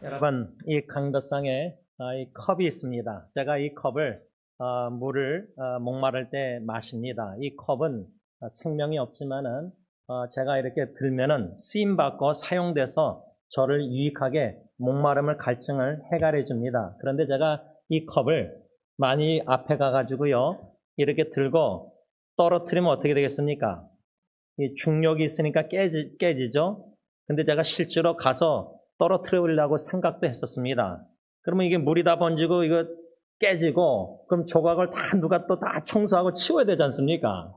여러분, 이 강도상에 이 컵이 있습니다. 제가 이 컵을 물을 목마를 때 마십니다. 이 컵은 생명이 없지만은 제가 이렇게 들면은 쓰임 받고 사용돼서 저를 유익하게 목마름을 갈증을 해결해 줍니다. 그런데 제가 이 컵을 많이 앞에 가가지고요 이렇게 들고 떨어뜨리면 어떻게 되겠습니까? 이 중력이 있으니까 깨지죠. 근데 제가 실제로 가서 떨어뜨리려고 생각도 했었습니다. 그러면 이게 물이 다 번지고 이거 깨지고 그럼 조각을 다 누가 또 다 청소하고 치워야 되지 않습니까?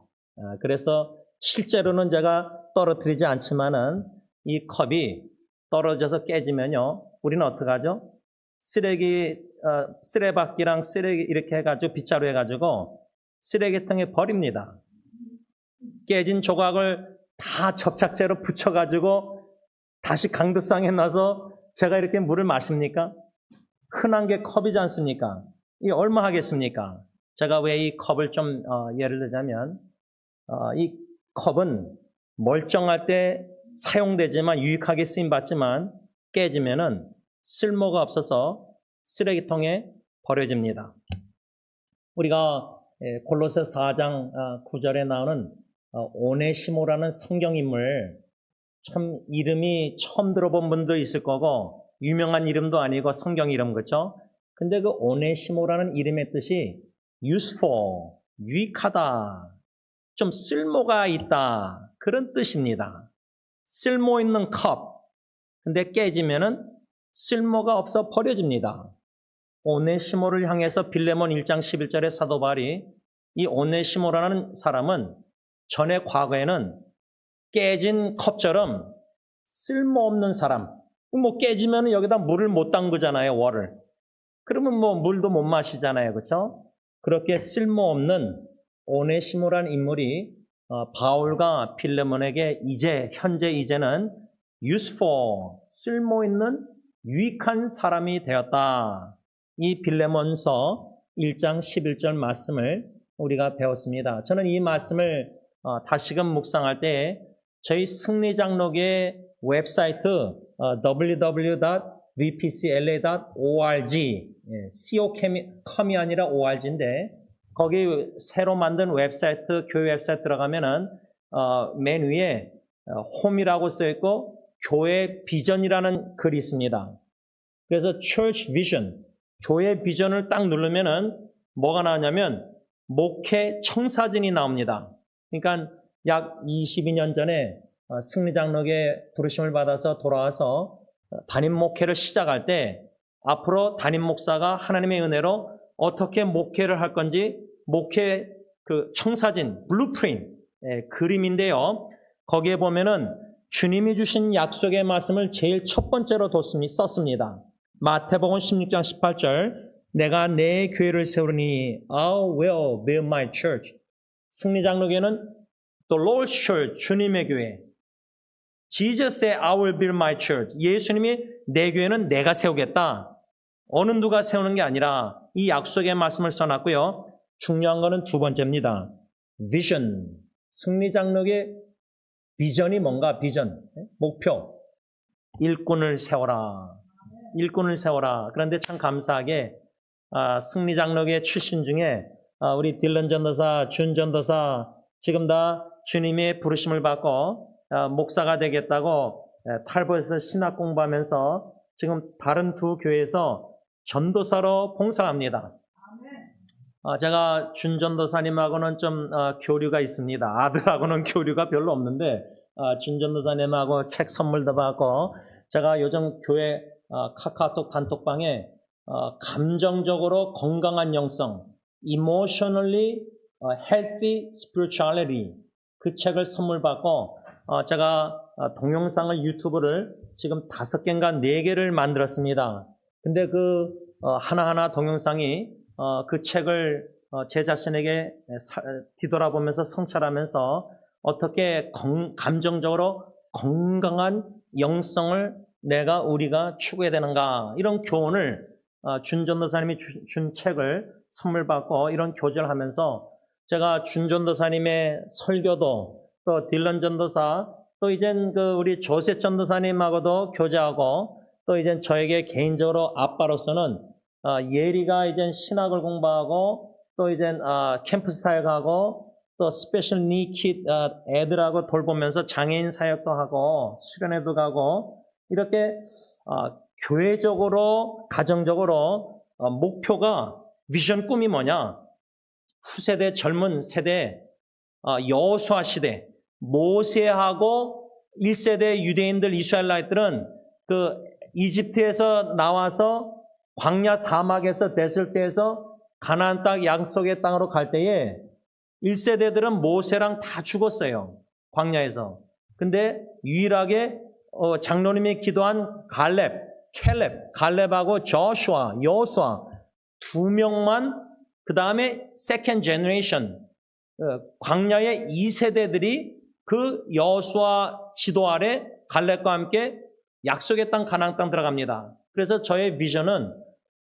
그래서 실제로는 제가 떨어뜨리지 않지만은 이 컵이 떨어져서 깨지면요, 우리는 어떻게 하죠? 쓰레받기랑 쓰레기 이렇게 해가지고 빗자루 해가지고 쓰레기통에 버립니다. 깨진 조각을 다 접착제로 붙여가지고 다시 강도상에 놔서 제가 이렇게 물을 마십니까? 흔한 게 컵이지 않습니까? 이 얼마 하겠습니까? 제가 왜 이 컵을 좀 예를 들자면 이 컵은 멀쩡할 때 사용되지만 유익하게 쓰임받지만 깨지면은 쓸모가 없어서 쓰레기통에 버려집니다. 우리가 골로새 4장 9절에 나오는 오네시모라는 성경인물, 참 이름이 처음 들어본 분도 있을 거고 유명한 이름도 아니고 성경 이름, 그렇죠? 근데 그 오네시모라는 이름의 뜻이 useful, 유익하다, 좀 쓸모가 있다, 그런 뜻입니다. 쓸모 있는 컵, 근데 깨지면은 쓸모가 없어 버려집니다. 오네시모를 향해서 빌레몬 1장 11절에 사도 바울이 이 오네시모라는 사람은 전에 과거에는 깨진 컵처럼 쓸모없는 사람, 뭐 깨지면 여기다 물을 못 담그잖아요, 월을. 그러면 뭐 물도 못 마시잖아요, 그렇죠? 그렇게 쓸모없는 오네시모라는 인물이 바울과 필레몬에게 이제는 useful, 쓸모있는 유익한 사람이 되었다. 이 빌레몬서 1장 11절 말씀을 우리가 배웠습니다. 저는 이 말씀을 다시금 묵상할 때 저희 승리장로교의 웹사이트 www.vpcla.org, com이 아니라 org인데 거기 새로 만든 웹사이트, 교회 웹사이트 들어가면은 맨 위에 홈이라고 써있고 교회 비전이라는 글이 있습니다. 그래서 church vision, 교회 비전을 딱 누르면은 뭐가 나오냐면 목회 청사진이 나옵니다. 그러니까 약 22년 전에 승리장로교에 부르심을 받아서 돌아와서 담임 목회를 시작할 때 앞으로 담임 목사가 하나님의 은혜로 어떻게 목회를 할 건지 목회 그 청사진, 블루프린트, 그림인데요. 거기에 보면은 주님이 주신 약속의 말씀을 제일 첫 번째로 썼습니다. 마태복음 16장 18절, 내가 내 교회를 세우리니 I will build my church. 승리장로교회는 The Lord's Church, 주님의 교회. Jesus said, I will build my church. 예수님이 내 교회는 내가 세우겠다. 어느 누가 세우는 게 아니라 이 약속의 말씀을 써놨고요. 중요한 거는 두 번째입니다. Vision. 승리장로교의 비전이 뭔가? 비전. 목표. 일꾼을 세워라. 일꾼을 세워라. 그런데 참 감사하게 승리장로교의 출신 중에 우리 딜런 전도사, 준 전도사 지금 다 주님의 부르심을 받고 목사가 되겠다고 탈북에서 신학 공부하면서 지금 다른 두 교회에서 전도사로 봉사합니다. 제가 준 전도사님하고는 좀 교류가 있습니다. 아들하고는 교류가 별로 없는데 준 전도사님하고 책 선물도 받고 제가 요즘 교회 카카오톡 단톡방에 감정적으로 건강한 영성, emotionally healthy spirituality, 그 책을 선물 받고 제가 동영상을 유튜브를 지금 5개인가 4개를 만들었습니다. 근데 그 하나하나 동영상이 그 책을 제 자신에게 뒤돌아보면서 성찰하면서 어떻게 감정적으로 건강한 영성을 우리가 추구해야 되는가, 이런 교훈을 준 전도사님이 준 책을 선물 받고 이런 교제를 하면서 제가 준 전도사님의 설교도 또 딜런 전도사 또 이젠 우리 조세 전도사님하고도 교제하고 또 이제 저에게 개인적으로 아빠로서는 예리가 이제 신학을 공부하고 또 이제 캠프스 사역하고 또 스페셜 니킷 애들하고 돌보면서 장애인 사역도 하고 수련회도 가고 이렇게 교회적으로 가정적으로 목표가 비전 꿈이 뭐냐? 후세대 젊은 세대 여호수아 시대 모세하고 1세대 유대인들 이스라엘라이트들은 그 이집트에서 나와서 광야 사막에서 데설트에서 가나안 땅 약속의 땅으로 갈 때에 1세대들은 모세랑 다 죽었어요. 광야에서. 근데 유일하게 장로님이 기도한 갈렙하고 여호수아 두 명만 그 다음에 second generation 광야의 2세대들이 그 여호수아 지도 아래 갈렙과 함께 약속의 땅 가나안 땅 들어갑니다. 그래서 저의 비전은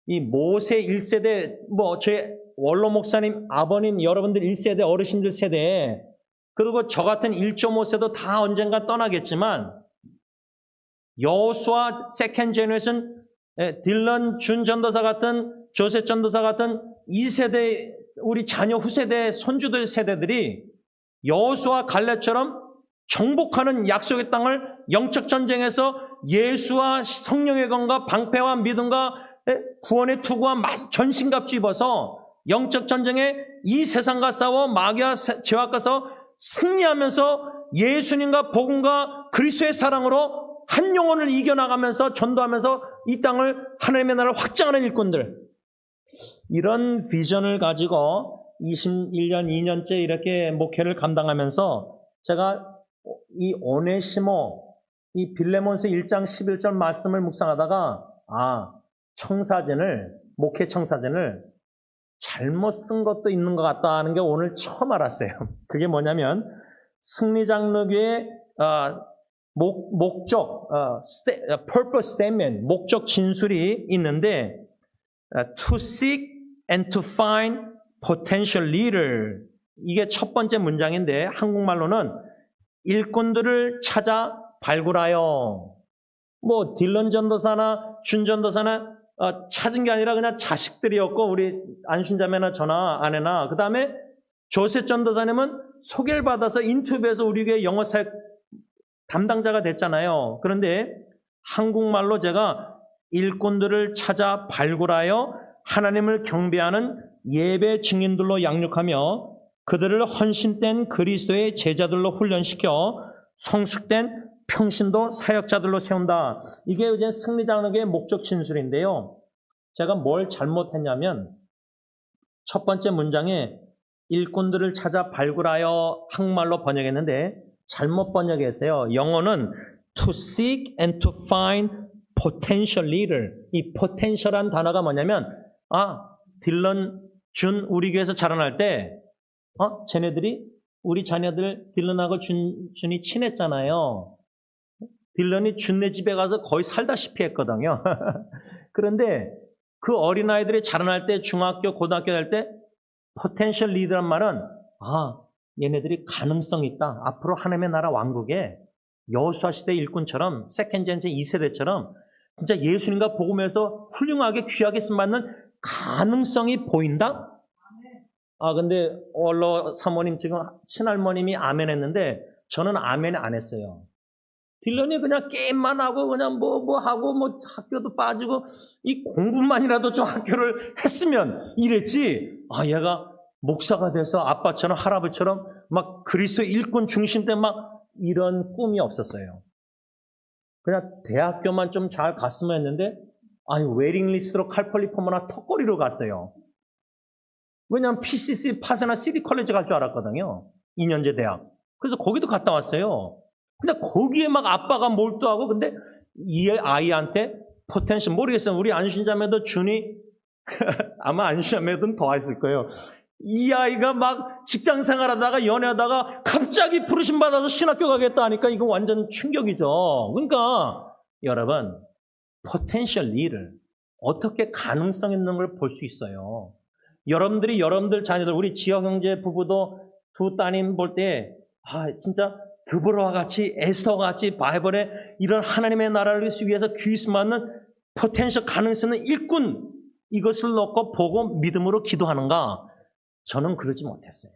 이 모세 1세대 저의 원로 목사님 아버님 여러분들 1세대 어르신들 세대 그리고 저 같은 1.5세도 다 언젠가 떠나겠지만 여호수아 세컨드 제너레이션 딜런 준 전도사 같은 조셉 전도사 같은 2세대 우리 자녀 후세대 손주들 세대들이 여호수아 갈렙처럼 정복하는 약속의 땅을 영적 전쟁에서 예수와 성령의 건과 방패와 믿음과 구원의 투구와 전신갑주 입어서 영적 전쟁에 이 세상과 싸워 마귀와 죄악과 싸워 승리하면서 예수님과 복음과 그리스도의 사랑으로 한 영혼을 이겨나가면서 전도하면서 이 땅을 하나님의 나라를 확장하는 일꾼들 이런 비전을 가지고 21년, 2년째 이렇게 목회를 감당하면서 제가 이 오네시모 이 빌레몬서 1장 11절 말씀을 묵상하다가 목회 청사진을 잘못 쓴 것도 있는 것 같다는 게 오늘 처음 알았어요. 그게 뭐냐면 승리장로교의 목적, purpose statement, 목적 진술이 있는데 to seek and to find potential leader 이게 첫 번째 문장인데 한국말로는 일꾼들을 찾아 발굴하여 딜런 전도사나 준 전도사나 찾은 게 아니라 그냥 자식들이었고 우리 안순자매나 저나 아내나 그 다음에 조셉 전도사님은 소개를 받아서 인터뷰에서 우리 교회 영어 사역 담당자가 됐잖아요. 그런데 한국말로 제가 일꾼들을 찾아 발굴하여 하나님을 경배하는 예배 증인들로 양육하며 그들을 헌신된 그리스도의 제자들로 훈련시켜 성숙된 평신도 사역자들로 세운다. 이게 이제 승리장로교의 목적 진술인데요. 제가 뭘 잘못했냐면 첫 번째 문장에 일꾼들을 찾아 발굴하여 한국말로 번역했는데 잘못 번역했어요. 영어는 to seek and to find potential leader. 이 potential한 단어가 뭐냐면 딜런 준 우리 교회에서 자라날 때 쟤네들이 우리 자녀들 딜런하고 준이 친했잖아요. 딜런이 준네 집에 가서 거의 살다시피 했거든요. 그런데 그 어린아이들이 자라날 때 중학교, 고등학교 갈 때 포텐셜 리더란 말은 얘네들이 가능성 있다. 앞으로 하나님의 나라 왕국에 여호수아 시대 일꾼처럼 세컨드 제너레이션 2세대처럼 진짜 예수님과 복음에서 훌륭하게 귀하게 쓰임받는 가능성이 보인다? 근데 원로 사모님 지금 친할머님이 아멘 했는데 저는 아멘 안 했어요. 딜런이 그냥 게임만 하고 그냥 하고 학교도 빠지고 이 공부만이라도 좀 학교를 했으면 이랬지. 얘가 목사가 돼서 아빠처럼 할아버지처럼 막 그리스도 일꾼 중심 때 막 이런 꿈이 없었어요. 그냥 대학교만 좀 잘 갔으면 했는데 웨링리스트로 칼폴리포머나 턱걸이로 갔어요. 왜냐하면 PCC 파세나 시티 컬리지 갈 줄 알았거든요. 2년제 대학. 그래서 거기도 갔다 왔어요. 근데 거기에 막 아빠가 몰두하고 근데 이 아이한테 포텐셜 모르겠어요. 우리 안신자매도 준이 아마 안신자매도 더 했을 거예요. 이 아이가 막 직장 생활하다가 연애하다가 갑자기 부르심 받아서 신학교 가겠다 하니까 이거 완전 충격이죠. 그러니까 여러분 포텐셜 리를 어떻게 가능성 있는 걸 볼 수 있어요. 여러분들 자녀들 우리 지역 형제 부부도 두 따님 볼 때 진짜 드보라와 같이 에스더와 같이 바이블에 이런 하나님의 나라를 위해서 귀스 맞는 포텐셜 가능성 있는 일꾼 이것을 놓고 보고 믿음으로 기도하는가? 저는 그러지 못했어요.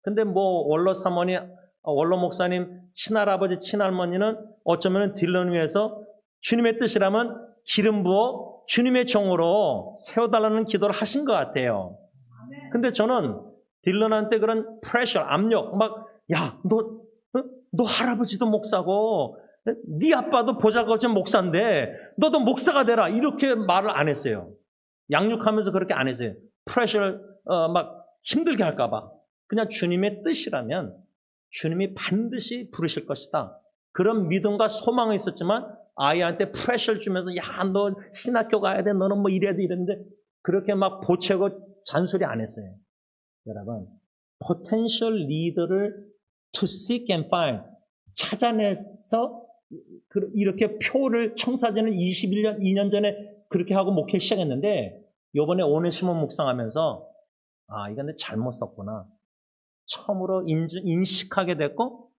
근데 뭐 원로 사모님, 원로 목사님, 친할아버지, 친할머니는 어쩌면 딜런을 위해서 주님의 뜻이라면 기름 부어 주님의 종으로 세워달라는 기도를 하신 것 같아요. 근데 저는 딜런한테 그런 프레셔, 압력, 막, 야, 너 할아버지도 목사고, 네 아빠도 보잘것없는 목사인데, 너도 목사가 되라. 이렇게 말을 안 했어요. 양육하면서 그렇게 안 했어요. 프레셔를, 막 힘들게 할까봐. 그냥 주님의 뜻이라면, 주님이 반드시 부르실 것이다. 그런 믿음과 소망이 있었지만, 아이한테 프레셔를 주면서, 야, 너 신학교 가야 돼. 너는 뭐 이래야 돼. 이랬는데, 그렇게 막 보채고 잔소리 안 했어요. 여러분, potential leader를 to seek and find, 찾아내서 이렇게 표를 청사진을 21년, 2년 전에 그렇게 하고 목회를 시작했는데 요번에 오네시모 묵상하면서 아, 이건 내 잘못 썼구나. 처음으로 인식하게 됐고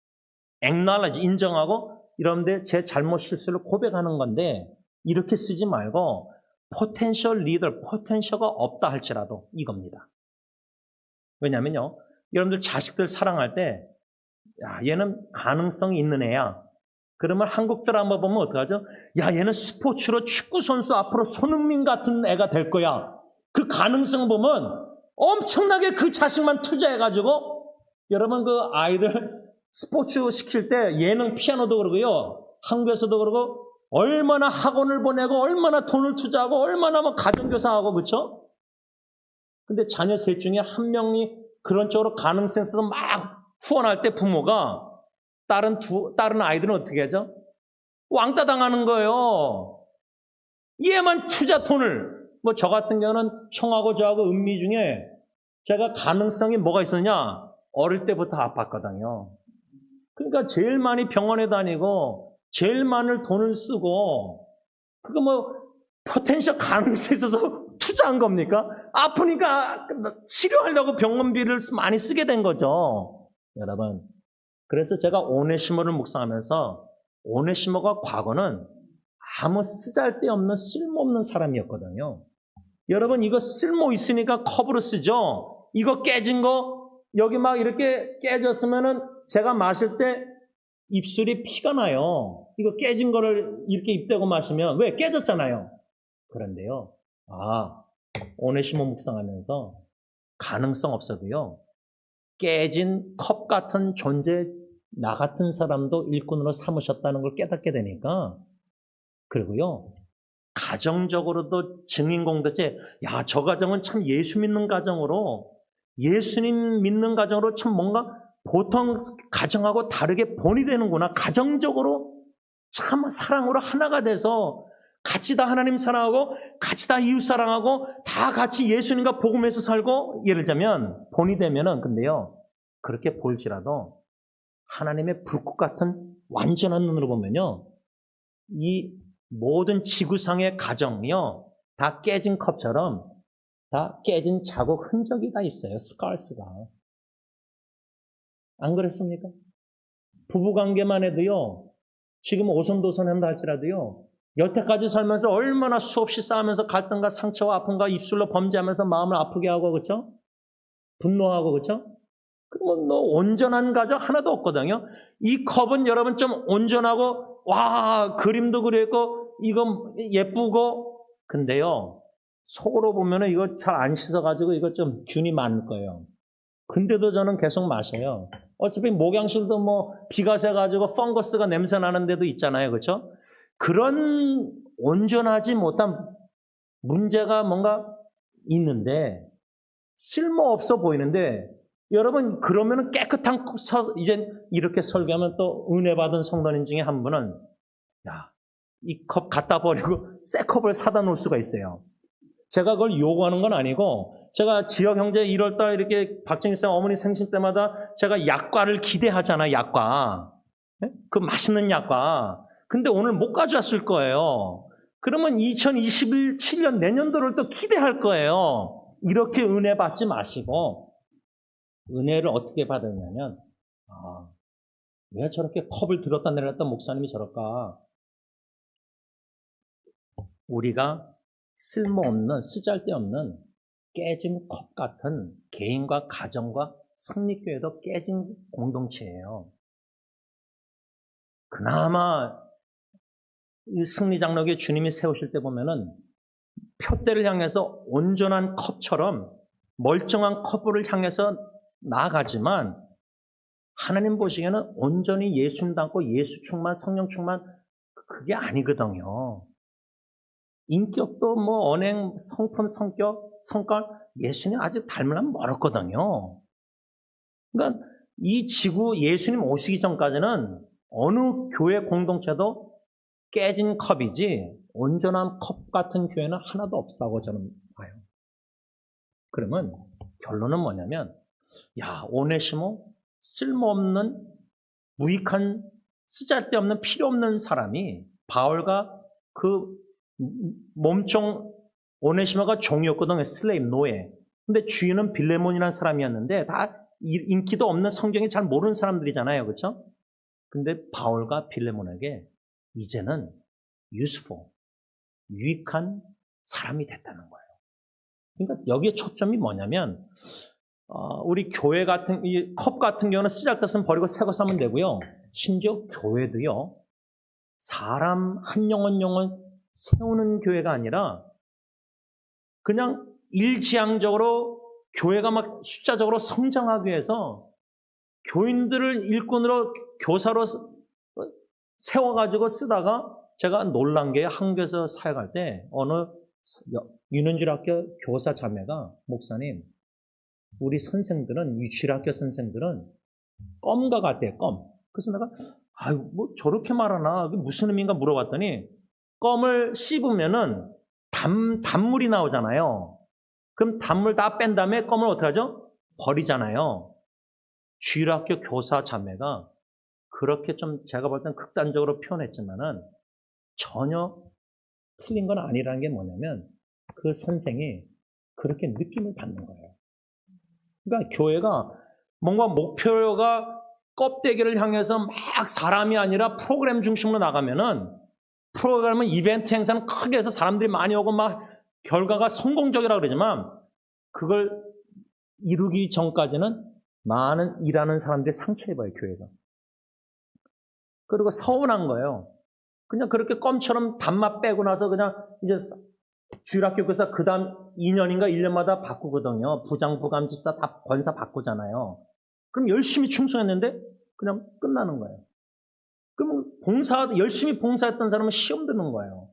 acknowledge, 인정하고 이런데 제 잘못 실수를 고백하는 건데 이렇게 쓰지 말고 potential leader, potential가 없다 할지라도 이겁니다. 왜냐면요, 여러분들 자식들 사랑할 때 야, 얘는 가능성이 있는 애야. 그러면 한국 드라마 보면 어떡하죠? 야, 얘는 스포츠로 축구 선수 앞으로 손흥민 같은 애가 될 거야. 그 가능성 보면 엄청나게 그 자식만 투자해가지고 여러분 그 아이들 스포츠 시킬 때 예능 피아노도 그러고요. 한국에서도 그러고 얼마나 학원을 보내고 얼마나 돈을 투자하고 얼마나 뭐 가정교사하고 그렇죠? 근데 자녀 셋 중에 한 명이 그런 쪽으로 가능성 있어서 막 후원할 때 부모가 다른 아이들은 어떻게 하죠? 왕따 당하는 거예요. 얘만 투자 돈을. 뭐 저 같은 경우는 형하고 저하고 은미 중에 제가 가능성이 뭐가 있었냐? 어릴 때부터 아팠거든요. 그러니까 제일 많이 병원에 다니고 제일 많은 돈을 쓰고 그거 뭐 포텐셜 가능성이 있어서 투자한 겁니까? 아프니까 치료하려고 병원비를 많이 쓰게 된 거죠. 여러분. 그래서 제가 오네시모를 묵상하면서 오네시모가 과거는 아무 쓰잘데없는 쓸모없는 사람이었거든요. 여러분 이거 쓸모 있으니까 컵으로 쓰죠. 이거 깨진 거 여기 막 이렇게 깨졌으면은 제가 마실 때 입술이 피가 나요. 이거 깨진 거를 이렇게 입대고 마시면 왜 깨졌잖아요. 그런데요. 아, 오네시모 묵상하면서 가능성 없어도요. 깨진 컵 같은 존재 나 같은 사람도 일꾼으로 삼으셨다는 걸 깨닫게 되니까 그리고요. 가정적으로도 증인공동체 야, 저 가정은 참 예수 믿는 가정으로 예수님 믿는 가정으로 참 뭔가 보통 가정하고 다르게 본이 되는구나. 가정적으로 참 사랑으로 하나가 돼서 같이 다 하나님 사랑하고 같이 다 이웃 사랑하고 다 같이 예수님과 복음에서 살고 예를 들자면 본이 되면은 근데요. 그렇게 보일지라도 하나님의 불꽃 같은 완전한 눈으로 보면요. 이 모든 지구상의 가정이요. 다 깨진 컵처럼 다 깨진 자국 흔적이 다 있어요. 스칼스가. 안 그렇습니까? 부부관계만 해도요. 지금 오손도손 한다 할지라도요. 여태까지 살면서 얼마나 수없이 싸우면서 갈등과 상처와 아픔과 입술로 범죄하면서 마음을 아프게 하고 그렇죠? 분노하고 그렇죠? 그러면 너 온전한 가정 하나도 없거든요. 이 컵은 여러분 좀 온전하고 와 그림도 그려있고 이거 예쁘고 근데요. 속으로 보면은 이거 잘 안 씻어가지고 이거 좀 균이 많을 거예요. 근데도 저는 계속 마셔요. 어차피 목양실도 뭐 비가 새가지고 펑거스가 냄새 나는 데도 있잖아요. 그렇죠? 그런 온전하지 못한 문제가 뭔가 있는데 쓸모없어 보이는데 여러분 그러면은 깨끗한 이제 이렇게 설교하면 또 은혜 받은 성도님 중에 한 분은 야, 이 컵 갖다 버리고 새 컵을 사다 놓을 수가 있어요. 제가 그걸 요구하는 건 아니고 제가 지역 형제 1월달 이렇게 박정희 쌤 어머니 생신 때마다 제가 약과를 기대하잖아요. 약과. 그 맛있는 약과. 근데 오늘 못 가져왔을 거예요. 그러면 2027년 내년도를 또 기대할 거예요. 이렇게 은혜 받지 마시고 은혜를 어떻게 받았냐면 왜 저렇게 컵을 들었다 내렸다 목사님이 저럴까? 우리가 쓸모없는, 쓰잘데없는 깨진 컵 같은 개인과 가정과 성립교회도 깨진 공동체예요. 그나마 이 승리장로교 주님이 세우실 때 보면은 표대를 향해서 온전한 컵처럼 멀쩡한 컵을 향해서 나아가지만 하나님 보시기에는 온전히 예수님 닮고 예수 충만, 성령 충만 그게 아니거든요. 인격도 뭐 언행, 성품, 성격, 성깔 예수님 아직 닮으려면 멀었거든요. 그러니까 이 지구 예수님 오시기 전까지는 어느 교회 공동체도 깨진 컵이지 온전한 컵 같은 교회는 하나도 없다고 저는 봐요. 그러면 결론은 뭐냐면 야 오네시모 쓸모없는 무익한 쓰잘데없는 필요없는 사람이 바울과 그 몸종 오네시모가 종이었거든요. 슬레임 노예. 근데 주인은 빌레몬이라는 사람이었는데 다 인기도 없는 성경이 잘 모르는 사람들이잖아요. 그렇죠? 근데 바울과 빌레몬에게 이제는 useful, 유익한 사람이 됐다는 거예요. 그러니까 여기에 초점이 뭐냐면 우리 교회 같은 이 컵 같은 경우는 쓰잘데없으면 버리고 새 거 사면 되고요. 심지어 교회도요. 사람 한 영혼 세우는 교회가 아니라 그냥 일지향적으로 교회가 막 숫자적으로 성장하기 위해서 교인들을 일꾼으로 교사로 세워가지고 쓰다가 제가 놀란 게 한국에서 사역할 때 어느 유년주일학교 교사 자매가 목사님 우리 선생들은 유치학교 선생들은 껌과 같대요. 껌. 그래서 내가 아유 뭐 저렇게 말하나 그게 무슨 의미인가 물어봤더니 껌을 씹으면은 단물이 나오잖아요. 그럼 단물 다 뺀 다음에 껌을 어떻게 하죠? 버리잖아요. 주일학교 교사 자매가 그렇게 좀 제가 볼 땐 극단적으로 표현했지만은 전혀 틀린 건 아니라는 게 뭐냐면 그 선생이 그렇게 느낌을 받는 거예요. 그러니까 교회가 뭔가 목표가 껍데기를 향해서 막 사람이 아니라 프로그램 중심으로 나가면은 프로그램은 이벤트 행사는 크게 해서 사람들이 많이 오고 막 결과가 성공적이라고 그러지만 그걸 이루기 전까지는 많은 일하는 사람들이 상처입어요, 교회에서. 그리고 서운한 거예요. 그냥 그렇게 껌처럼 단맛 빼고 나서 그냥 이제 주일학교 교사 그 다음 2년인가 1년마다 바꾸거든요. 부장, 부감, 집사 다 권사 바꾸잖아요. 그럼 열심히 충성했는데 그냥 끝나는 거예요. 그럼 열심히 봉사했던 사람은 시험 드는 거예요.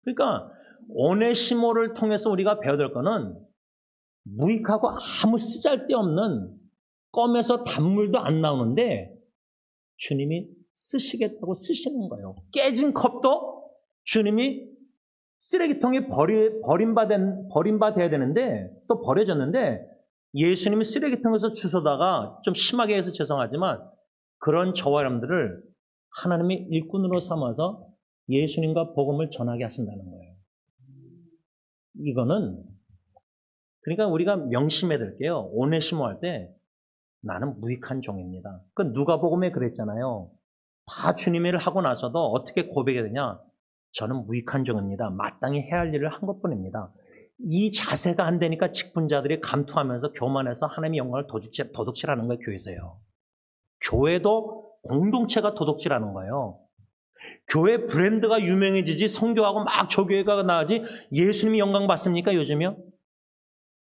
그러니까 오네시모를 통해서 우리가 배워야 될 거는 무익하고 아무 쓰잘데없는 껌에서 단물도 안 나오는데 주님이 쓰시겠다고 쓰시는 거예요. 깨진 컵도 주님이 쓰레기통에 버림받아야 되는데 또 버려졌는데 예수님이 쓰레기통에서 주워다가 좀 심하게 해서 죄송하지만 그런 저와 여러분들을 하나님이 일꾼으로 삼아서 예수님과 복음을 전하게 하신다는 거예요. 이거는 그러니까 우리가 명심해야 될 게요. 오네시모 할 때 나는 무익한 종입니다. 그 누가복음에 그랬잖아요. 다 주님 일을 하고 나서도 어떻게 고백해야 되냐? 저는 무익한 종입니다. 마땅히 해야 할 일을 한 것뿐입니다. 이 자세가 안 되니까 직분자들이 감투하면서 교만해서 하나님의 영광을 도둑질하는 거예요. 교회에서요. 교회도 공동체가 도둑질하는 거예요. 교회 브랜드가 유명해지지 성교하고 막 저 교회가 나아지 예수님이 영광 받습니까? 요즘요?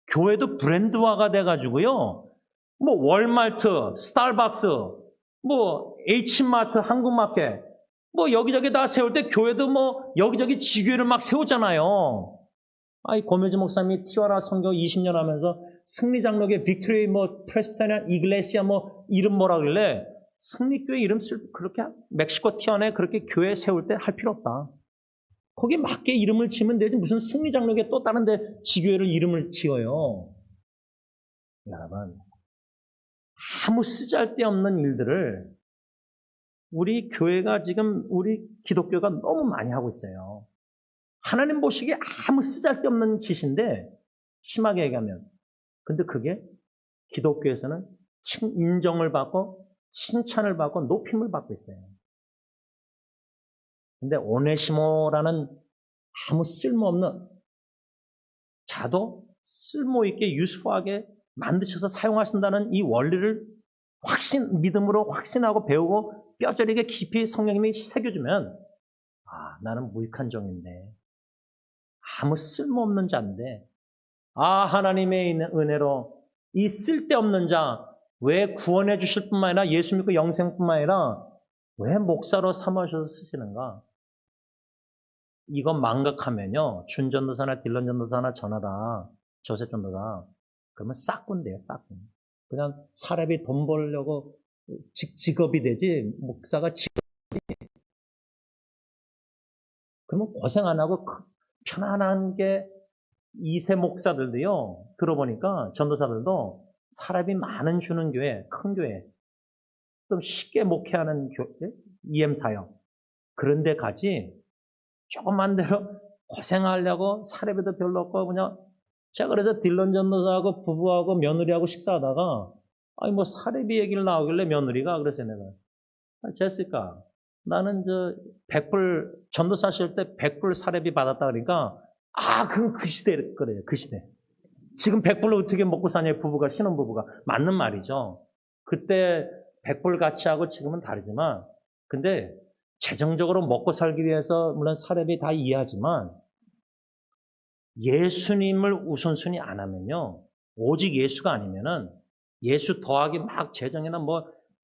교회도 브랜드화가 돼가지고요. 뭐 월마트, 스타벅스, 뭐 H마트, 한국마켓 뭐 여기저기 다 세울 때 교회도 뭐 여기저기 지교회를 막 세우잖아요. 아이 고메즈 목사님이 티와라 선교 20년 하면서 승리장로교 빅토리 뭐 프레스비테리안 이글레시아 뭐 이름 뭐라 그래 승리교회 이름 그렇게 멕시코 티원에 그렇게 교회 세울 때 할 필요 없다. 거기에 맞게 이름을 지으면 되지 무슨 승리장로교에 또 다른 데 지교회를 이름을 지어요. 여러분 아무 쓰잘데없는 일들을 우리 교회가 지금 우리 기독교가 너무 많이 하고 있어요. 하나님 보시기에 아무 쓰잘데없는 짓인데 심하게 얘기하면 근데 그게 기독교에서는 인정을 받고 칭찬을 받고 높임을 받고 있어요. 근데 오네시모라는 아무 쓸모없는 자도 쓸모있게 유스프하게 만드셔서 사용하신다는 이 원리를 믿음으로 확신하고 배우고 뼈저리게 깊이 성령님이 새겨주면, 나는 무익한 종인데, 아무 쓸모없는 자인데, 하나님의 있는 은혜로 이 쓸데없는 자, 왜 구원해 주실 뿐만 아니라 예수 믿고 영생뿐만 아니라 왜 목사로 삼으셔서 쓰시는가? 이거 망각하면요, 준 전도사나 딜런 전도사나 저나다, 조셉 전도사, 그러면 싹군 돼요, 싹군. 그냥 사람이 돈 벌려고 직업이 되지, 목사가 그러면 고생 안 하고 편안한 게, 2세 목사들도요, 들어보니까 전도사들도 사람이 많은 주는 교회, 큰 교회, 좀 쉽게 목회하는 교회, EM사역, 그런 데 가지, 조그만 데로 고생하려고 사례비도 별로 없고, 그냥, 제가 그래서 딜런 전도사하고 부부하고 며느리하고 식사하다가, 사례비 얘기를 나오길래 며느리가, 그래서 내가, 제시카, 나는 100불, 전도사 하실 때 100불 사례비 받았다 그러니까, 그건 그 시대 거래요, 그 시대. 지금 100불로 어떻게 먹고 사냐, 부부가, 신혼부부가. 맞는 말이죠. 그때 100불 가치하고 지금은 다르지만, 근데 재정적으로 먹고 살기 위해서 물론 사례비 다 이해하지만, 예수님을 우선순위 안 하면요, 오직 예수가 아니면은 예수 더하기 막 재정이나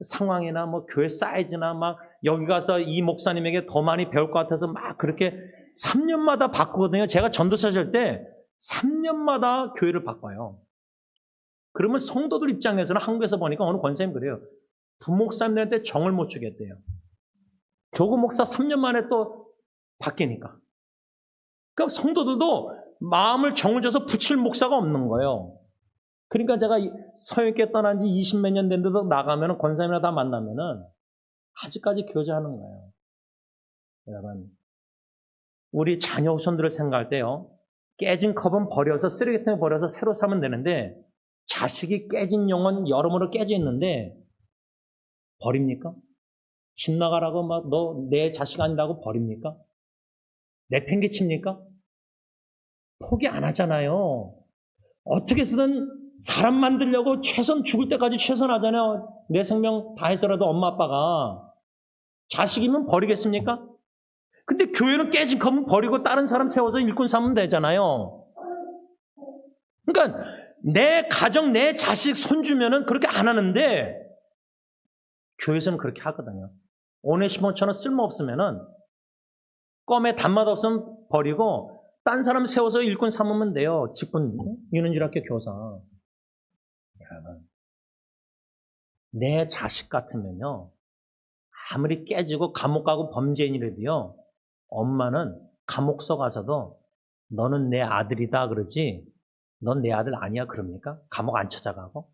상황이나 교회 사이즈나 여기 가서 이 목사님에게 더 많이 배울 것 같아서 그렇게 3년마다 바꾸거든요. 제가 전도사 할 때 3년마다 교회를 바꿔요. 그러면 성도들 입장에서는 한국에서 보니까 어느 권사님 그래요. 부목사님들한테 정을 못 주겠대요. 교구 목사 3년 만에 또 바뀌니까. 그러니까 성도들도 마음을 정을 줘서 붙일 목사가 없는 거예요. 그러니까 제가 서영교회 떠난 지 20몇 년 됐는데도 나가면 권사님이나 다 만나면은 아직까지 교제하는 거예요. 여러분, 우리 자녀 후손들을 생각할 때요, 깨진 컵은 버려서 쓰레기통에 버려서 새로 사면 되는데, 자식이 깨진 영혼 여러모로 깨져 있는데 버립니까? 집 나가라고 너 내 자식 아니라고 버립니까? 내팽개칩니까? 포기 안 하잖아요. 어떻게 해서든 사람 만들려고 죽을 때까지 최선하잖아요. 내 생명 다해서라도 엄마 아빠가. 자식이면 버리겠습니까? 근데 교회는 깨진 컵은 버리고 다른 사람 세워서 일꾼 삼으면 되잖아요. 그러니까 내 가정, 내 자식 손주면은 그렇게 안 하는데 교회에서는 그렇게 하거든요. 오네시모처럼 쓸모없으면은 껌에 단맛 없으면 버리고 딴 사람 세워서 일꾼 삼으면 돼요. 직분, 유는질학교 교사. 여러분, 내 자식 같으면요, 아무리 깨지고 감옥 가고 범죄인이라도요, 엄마는 감옥서 가서도 너는 내 아들이다 그러지, 넌 내 아들 아니야 그럽니까? 감옥 안 찾아가고.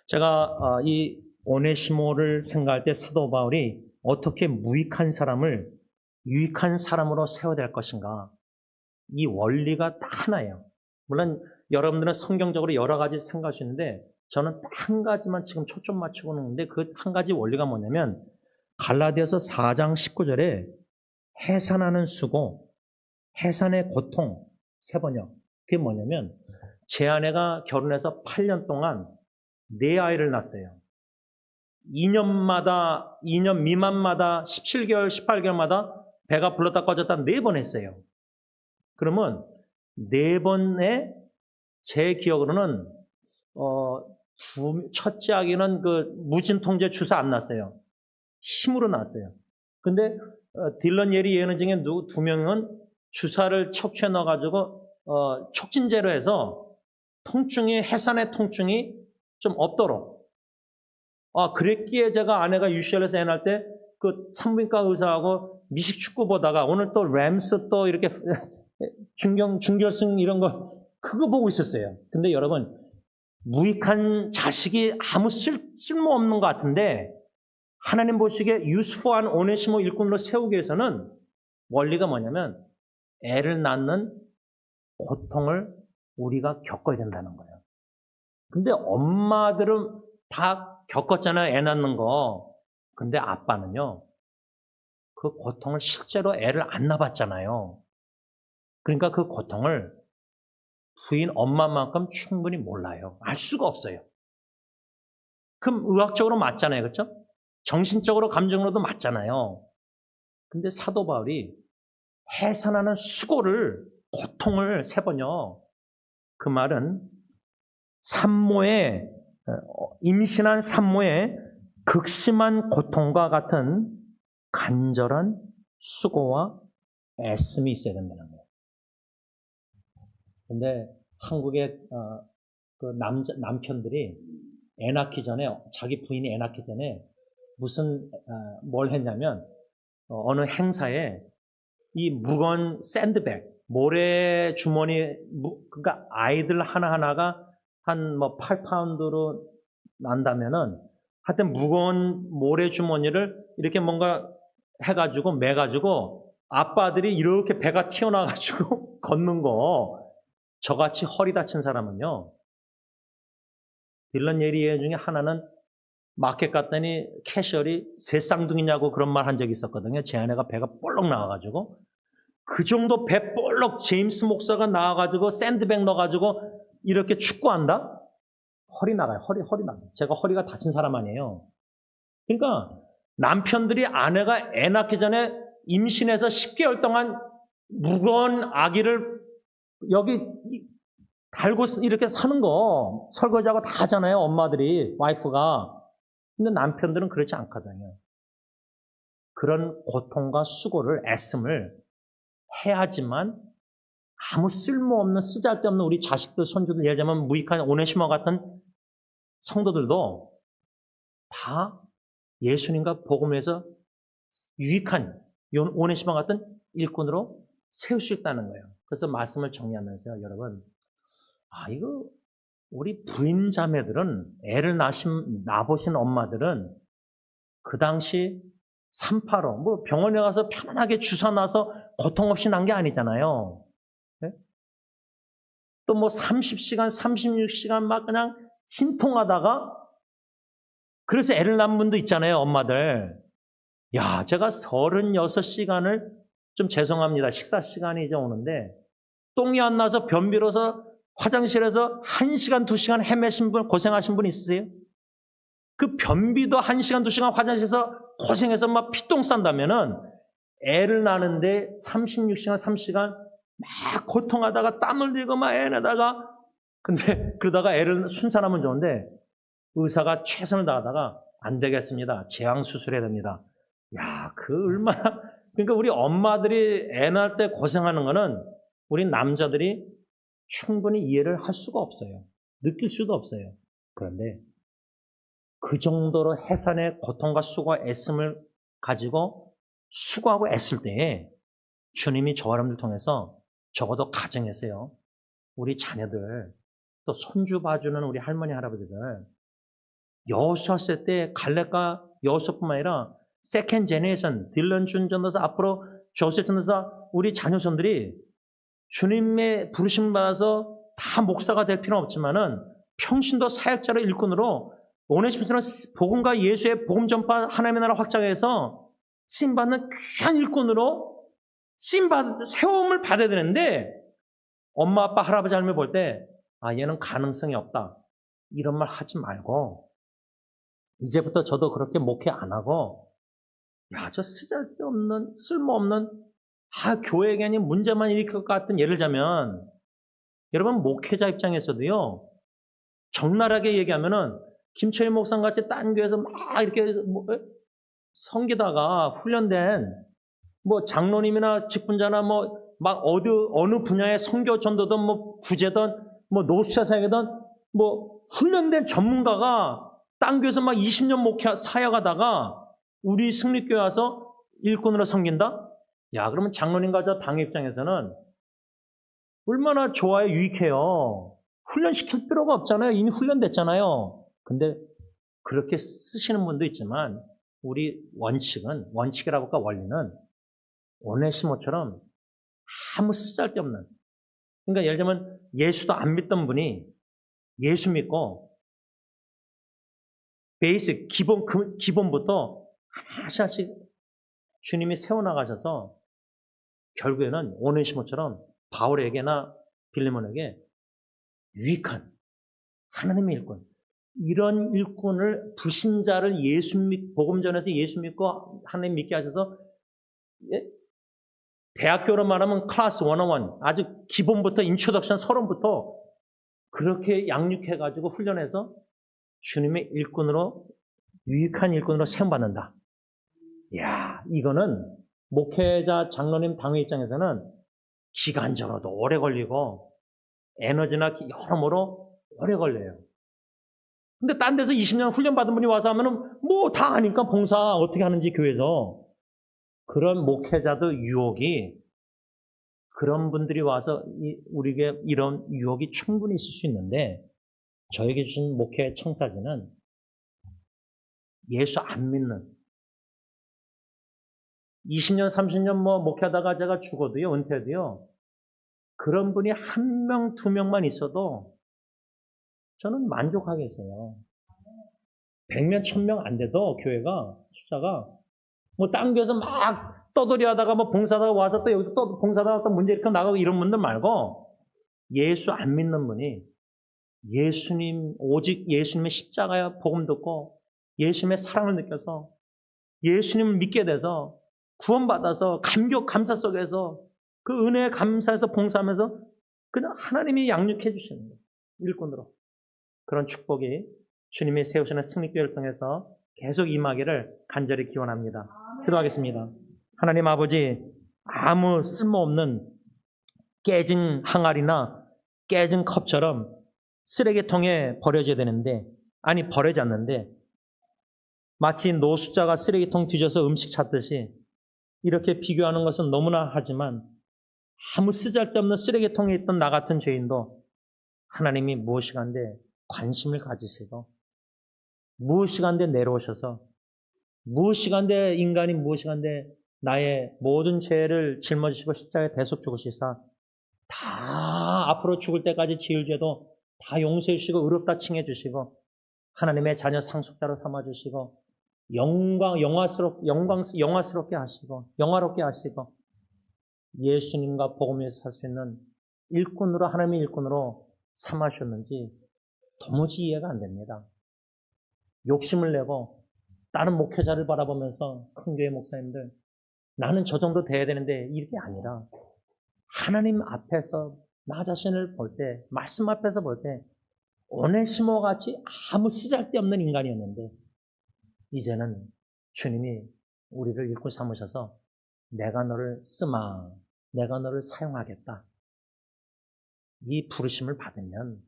제가 이 오네시모를 생각할 때 사도 바울이 어떻게 무익한 사람을 유익한 사람으로 세워야 될 것인가, 이 원리가 딱 하나예요. 물론 여러분들은 성경적으로 여러 가지 생각할 수 있는데 저는 딱 한 가지만 지금 초점 맞추고 있는데, 그 한 가지 원리가 뭐냐면 갈라디아서 4장 19절에 해산하는 수고, 해산의 고통, 세 번역. 그게 뭐냐면 제 아내가 결혼해서 8년 동안 4아이를 낳았어요. 2년 미만마다 17개월, 18개월마다 배가 불렀다 꺼졌다 4번 했어요. 그러면 4번에 제 기억으로는 첫째 아기는 그 무진통제 주사 안 났어요. 힘으로 났어요. 근데 딜런 예리 예언 중에 2명은 주사를 척추에 넣어가지고 촉진제로 해서 통증이, 해산의 통증이 좀 없도록. 그랬기에 제가 아내가 UCL에서 애 낳을 때 그 산부인과 의사하고 미식 축구 보다가 오늘 또 램스 또 이렇게 준결승 이런 거 그거 보고 있었어요. 근데 여러분, 무익한 자식이 아무 쓸모없는 것 같은데 하나님 보시기에 유스포한 오네시모 일꾼으로 세우기 위해서는 원리가 뭐냐면 애를 낳는 고통을 우리가 겪어야 된다는 거예요. 근데 엄마들은 다 겪었잖아요. 애 낳는 거. 근데 아빠는요. 그 고통을 실제로 애를 안 낳았잖아요. 그러니까 그 고통을 부인 엄마만큼 충분히 몰라요. 알 수가 없어요. 그럼 의학적으로 맞잖아요. 그렇죠? 정신적으로 감정으로도 맞잖아요. 근데 사도 바울이 해산하는 수고를 고통을 세 번요. 그 말은 산모의 임신한 산모의 극심한 고통과 같은 간절한 수고와 애씀이 있어야 된다는 거예요. 근데 한국의 그 남편들이 애 낳기 전에 자기 부인이 애 낳기 전에 무슨 뭘 했냐면 어느 행사에 이 무거운 샌드백 모래 주머니 그러니까 아이들 하나하나가 한 뭐 8파운드로 난다면은 하여튼 무거운 모래 주머니를 이렇게 뭔가 해가지고 매가지고 아빠들이 이렇게 배가 튀어나와가지고 걷는 거 저같이 허리 다친 사람은요 딜런 예리 중에 하나는 마켓 갔더니 캐셔리 새 쌍둥이냐고 그런 말 한 적이 있었거든요. 제 아내가 배가 볼록 나와가지고 그 정도 배 볼록 제임스 목사가 나와가지고 샌드백 넣어가지고 이렇게 축구한다? 허리 나가요. 허리 나가요. 제가 허리가 다친 사람 아니에요. 그러니까 남편들이 아내가 애 낳기 전에 임신해서 10개월 동안 무거운 아기를 여기 달고 이렇게 사는 거 설거지하고 다 하잖아요. 엄마들이, 와이프가. 근데 남편들은 그렇지 않거든요. 그런 고통과 수고를 애씀을 해야지만 아무 쓸모없는 쓰잘데없는 우리 자식들, 손주들 예를 들면 무익한 오네시모 같은 성도들도 다 예수님과 복음에서 유익한 오네시모 같은 일꾼으로 세울 수 있다는 거예요. 그래서 말씀을 정리하면서요, 여러분. 이거 우리 부인 자매들은 애를 낳아보신 엄마들은 그 당시 385, 뭐 병원에 가서 편안하게 주사 놔서 고통 없이 난 게 아니잖아요. 네? 또 뭐 30시간, 36시간 막 그냥 신통하다가 그래서 애를 낳은 분도 있잖아요, 엄마들. 야, 제가 36시간을 좀 죄송합니다. 식사 시간이 이제 오는데 똥이 안 나서 변비로서 화장실에서 1시간, 2시간 헤매신 분, 고생하신 분 있으세요? 그 변비도 1시간, 2시간 화장실에서 고생해서 막 피똥 싼다면은 애를 낳는데 36시간, 3시간 막 고통하다가 땀 흘리고 막 애내다가 근데 그러다가 애를 순산하면 좋은데 의사가 최선을 다하다가 안 되겠습니다. 제왕 수술해야 됩니다. 야, 그 얼마나 그러니까 우리 엄마들이 애 낳을 때 고생하는 거는 우리 남자들이 충분히 이해를 할 수가 없어요. 느낄 수도 없어요. 그런데 그 정도로 해산의 고통과 수고와 애씀을 가지고 수고하고 애쓸 때에 주님이 저와 여러분들 통해서 적어도 가정에서요. 우리 자녀들 또 손주 봐주는 우리 할머니 할아버지들 여호수아 시대 때 갈렙과 여호수아뿐만 아니라 세컨 제네레이션 딜런 준전도사 앞으로 조셉 전도사 우리 자녀손들이 주님의 부르심 받아서 다 목사가 될 필요는 없지만은 평신도 사역자로 일꾼으로 오네시모처럼 복음과 예수의 복음 전파 하나님의 나라 확장해서 쓰임받는 귀한 일꾼으로 세움을 받아야 되는데 엄마, 아빠, 할아버지, 할머니 볼 때 얘는 가능성이 없다. 이런 말 하지 말고 이제부터 저도 그렇게 목회 안 하고 저 쓰잘데없는 쓸모없는 교회 괜히 문제만 일으킬 것 같은 예를 들자면 여러분 목회자 입장에서도요 적나라하게 얘기하면은 김철희 목사님 같이 딴 교회에서 막 이렇게 섬기다가 훈련된 장로님이나 직분자나 막 어느 분야의 선교 전도든 구제든 노숙자 사역이든 훈련된 전문가가 딴 교회에서 막 20년 목회 사역하다가 우리 승리교회 와서 일꾼으로 섬긴다? 그러면 장로님과 저 당의 입장에서는 얼마나 좋아요, 유익해요. 훈련시킬 필요가 없잖아요. 이미 훈련됐잖아요. 근데 그렇게 쓰시는 분도 있지만 우리 원칙이라고 할까 원리는 오네시모처럼 아무 쓰잘데없는 그러니까 예를 들면 예수도 안 믿던 분이 예수 믿고 베이스 기본부터 하나씩 주님이 세워나가셔서 결국에는 오네시모처럼 바울에게나 빌레몬에게 유익한 하나님의 일꾼, 이런 일꾼을 불신자를 복음 전해서 예수 믿고 하나님 믿게 하셔서 대학교로 말하면 클래스 101 아주 기본부터 인트로덕션 서론부터 그렇게 양육해가지고 훈련해서 주님의 일꾼으로 유익한 일꾼으로 세움받는다. 이야, 이거는 목회자, 장로님, 당회 입장에서는 기간적으로도 오래 걸리고 에너지나 여러모로 오래 걸려요. 근데 딴 데서 20년 훈련 받은 분이 와서 하면은 뭐 다 아니까 봉사 어떻게 하는지 교회에서 그런 목회자도 유혹이 그런 분들이 와서 우리에게 이런 유혹이 충분히 있을 수 있는데 저에게 주신 목회 청사진은 예수 안 믿는 20년, 30년 목회하다가 제가 죽어도요, 은퇴도요, 그런 분이 한 명, 두 명만 있어도 저는 만족하겠어요. 100명, 1000명 안 돼도 교회가, 숫자가, 딴 교회에서 막 떠돌이 하다가 봉사하다가 와서 또 여기서 또 봉사하다가 또 문제 일으켜 나가고 이런 분들 말고 예수 안 믿는 분이 오직 예수님의 십자가의 복음 듣고 예수님의 사랑을 느껴서 예수님을 믿게 돼서 구원받아서 감격, 감사 속에서 그 은혜에 감사해서 봉사하면서 그냥 하나님이 양육해 주시는 거예요. 일꾼으로. 그런 축복이 주님이 세우시는 승리교회를 통해서 계속 임하기를 간절히 기원합니다. 기도하겠습니다. 하나님 아버지, 아무 쓸모없는 깨진 항아리나 깨진 컵처럼 쓰레기통에 버려져야 되는데, 아니 버려지 않는데 마치 노숙자가 쓰레기통 뒤져서 음식 찾듯이 이렇게 비교하는 것은 너무나 하지만 아무 쓰잘데없는 쓰레기통에 있던 나 같은 죄인도 하나님이 무엇이간데 관심을 가지시고 무엇이간데 내려오셔서 무엇이간데 인간이 무엇이간데 나의 모든 죄를 짊어지시고 십자가에 대속 죽으시사 다 앞으로 죽을 때까지 지을 죄도 다 용서해 주시고 의롭다 칭해 주시고 하나님의 자녀 상속자로 삼아 주시고 영화스럽게 하시고 영화롭게 하시고 예수님과 복음에서 살 수 있는 일꾼으로 하나님의 일꾼으로 삼으셨는지 도무지 이해가 안 됩니다. 욕심을 내고 다른 목회자를 바라보면서 큰 교회 목사님들 나는 저 정도 돼야 되는데 이게 아니라 하나님 앞에서 나 자신을 볼 때 말씀 앞에서 볼 때 오네시모 같이 아무 쓰잘데없는 인간이었는데 이제는 주님이 우리를 일꾼 삼으셔서 내가 너를 쓰마, 내가 너를 사용하겠다. 이 부르심을 받으면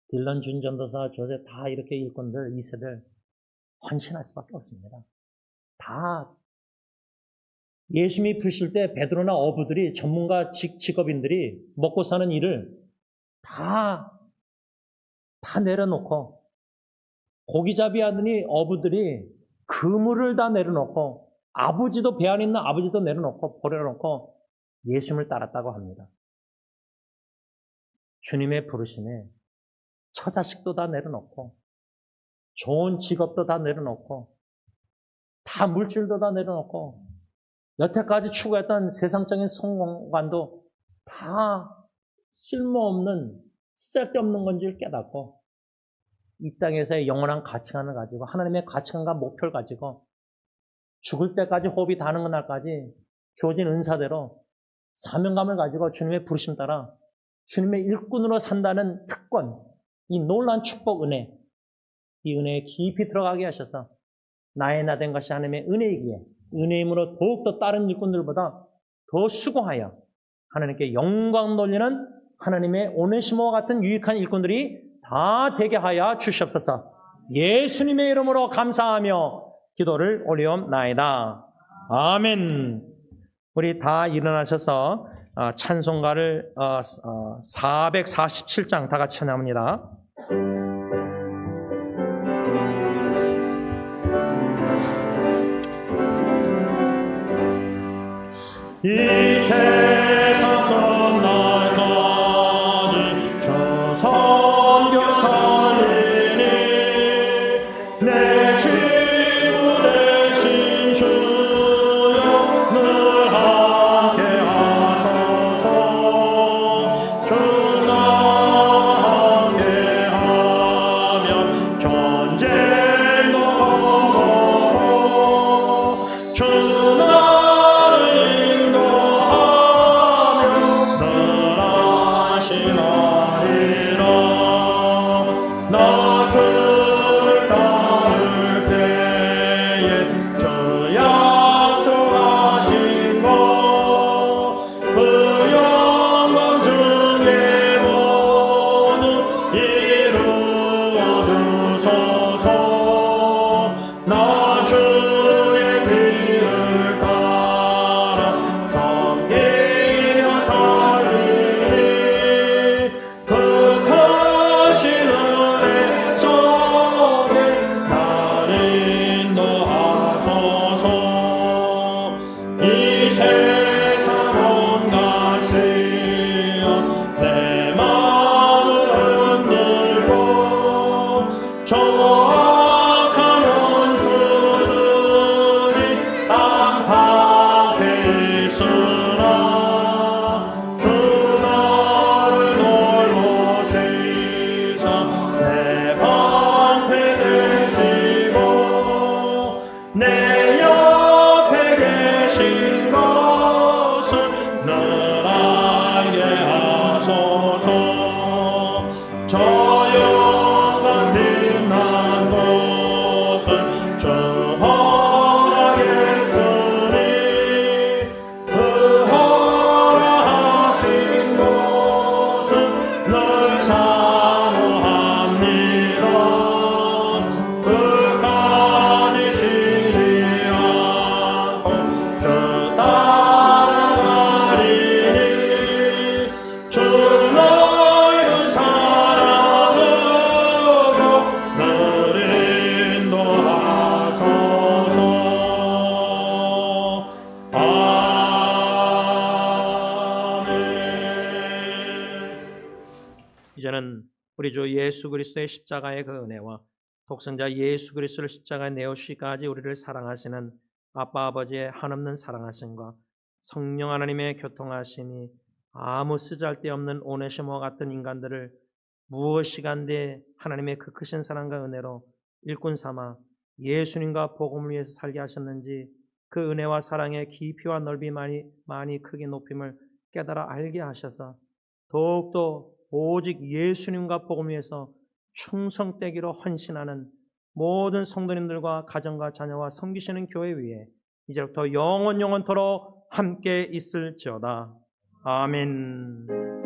딜런 준 전도사, 조세 다 이렇게 일꾼들, 2세들 헌신할 수밖에 없습니다. 다 예수님이 부르실 때 베드로나 어부들이 전문가 직업인들이 먹고 사는 일을 다 내려놓고 고기잡이 하더니 어부들이 그물을 다 내려놓고 아버지도 배 안에 있는 아버지도 내려놓고 버려놓고 예수님을 따랐다고 합니다. 주님의 부르심에 처자식도 다 내려놓고 좋은 직업도 다 내려놓고 다 물질도 다 내려놓고 여태까지 추구했던 세상적인 성공관도 다 쓸모없는 쓰잘데없는 건지를 깨닫고 이 땅에서의 영원한 가치관을 가지고 하나님의 가치관과 목표를 가지고 죽을 때까지 호흡이 닿는 그날까지 주어진 은사대로 사명감을 가지고 주님의 부르심 따라 주님의 일꾼으로 산다는 특권, 이 놀라운 축복 은혜, 이 은혜에 깊이 들어가게 하셔서 나의 나 된 것이 하나님의 은혜이기에 은혜임으로 더욱더 다른 일꾼들보다 더 수고하여 하나님께 영광 돌리는 하나님의 오네시모와 같은 유익한 일꾼들이 다 되게 하여 주시옵소서. 예수님의 이름으로 감사하며 기도를 올리옵나이다. 아멘. 우리 다 일어나셔서 찬송가를 447장 다 같이 찬양합니다. 이 세상 끝날까지 저 선교 살리니 내 저 영광 빛난 곳은 저 허락 예수님 그 허락하신 곳은 늘 사모합니다. 끝까지 쉬지 않고 주 따라가리니 주 너희는 사랑으로 늘 인도하소서. 이제는 우리 주 예수 그리스도의 십자가의 그 은혜와 독생자 예수 그리스도를 십자가에 내어주시기까지 우리를 사랑하시는 아빠 아버지의 한없는 사랑하심과 성령 하나님의 교통하심이 아무 쓰잘데없는 오네시모와 같은 인간들을 무엇이간데 하나님의 그 크신 사랑과 은혜로 일꾼 삼아 예수님과 복음을 위해서 살게 하셨는지 그 은혜와 사랑의 깊이와 넓이 많이 크게 높임을 깨달아 알게 하셔서 더욱더 오직 예수님과 복음을 위해서 충성되기로 헌신하는 모든 성도님들과 가정과 자녀와 섬기시는 교회 위에 이제부터 영원토록 함께 있을지어다. 아멘.